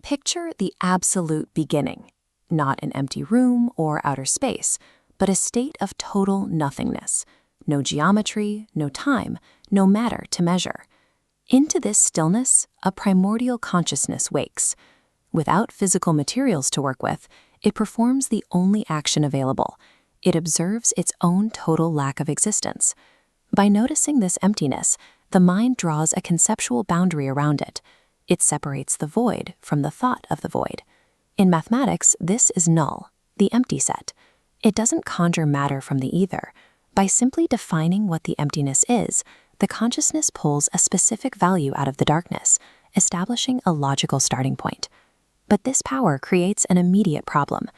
Picture the absolute beginning, not an empty room or outer space, but a state of total nothingness. No geometry, no time, no matter to measure. Into this stillness, a primordial consciousness wakes. Without physical materials to work with, it performs the only action available. It observes its own total lack of existence. By noticing this emptiness, the mind draws a conceptual boundary around it. It separates the void from the thought of the void. In mathematics, this is null, the empty set. It doesn't conjure matter from the ether. By simply defining what the emptiness is, the consciousness pulls a specific value out of the darkness, establishing a logical starting point. But this power creates an immediate problem.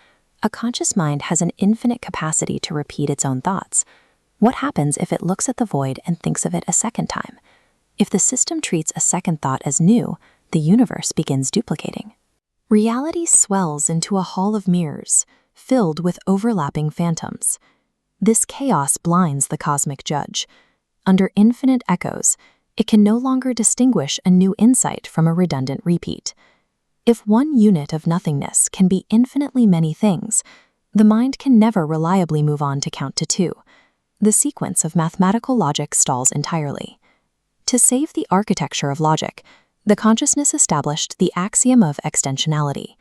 A conscious mind has an infinite capacity to repeat its own thoughts. What happens if it looks at the void and thinks of it a second time? If the system treats a second thought as new, the universe begins duplicating. Reality swells into a hall of mirrors, filled with overlapping phantoms. This chaos blinds the cosmic judge. Under infinite echoes, it can no longer distinguish a new insight from a redundant repeat. If one unit of nothingness can be infinitely many things, the mind can never reliably move on to count to two. The sequence of mathematical logic stalls entirely. To save the architecture of logic, the consciousness established the axiom of extensionality.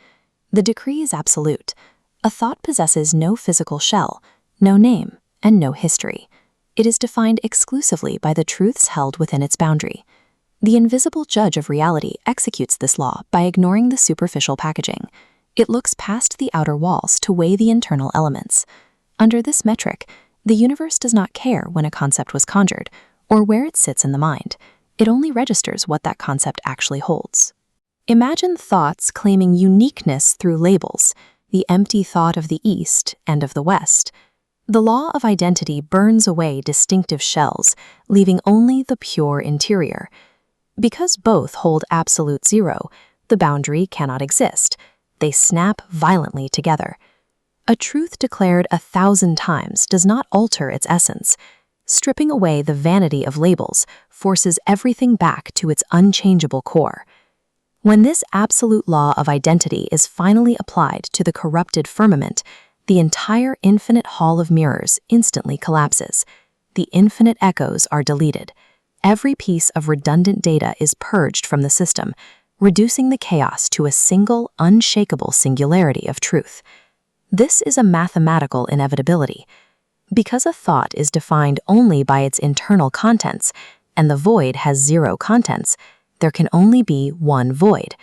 The decree is absolute. A thought possesses no physical shell, no name, and no history. It is defined exclusively by the truths held within its boundary. The invisible judge of reality executes this law by ignoring the superficial packaging. It looks past the outer walls to weigh the internal elements. Under this metric, the universe does not care when a concept was conjured or where it sits in the mind. It only registers what that concept actually holds. Imagine thoughts claiming uniqueness through labels, the empty thought of the East and of the West. The law of identity burns away distinctive shells, leaving only the pure interior. Because both hold absolute zero, the boundary cannot exist. They snap violently together. A truth declared 1,000 times does not alter its essence. Stripping away the vanity of labels forces everything back to its unchangeable core. When this absolute law of identity is finally applied to the corrupted firmament, the entire infinite hall of mirrors instantly collapses. The infinite echoes are deleted. Every piece of redundant data is purged from the system, reducing the chaos to a single, unshakable singularity of truth. This is a mathematical inevitability. Because a thought is defined only by its internal contents, and the void has zero contents, there can only be one void.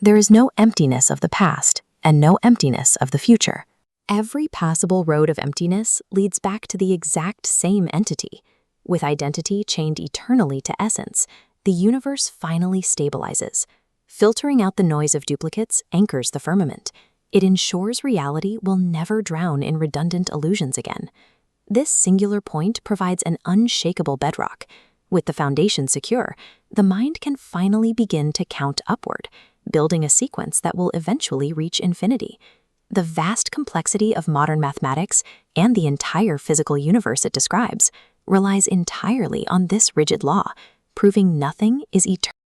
There is no emptiness of the past and no emptiness of the future. Every passable road of emptiness leads back to the exact same entity. With identity chained eternally to essence, the universe finally stabilizes. Filtering out the noise of duplicates anchors the firmament. It ensures reality will never drown in redundant illusions again. This singular point provides an unshakable bedrock. With the foundation secure, the mind can finally begin to count upward, building a sequence that will eventually reach infinity. The vast complexity of modern mathematics and the entire physical universe it describes relies entirely on this rigid law, proving nothing is eternal.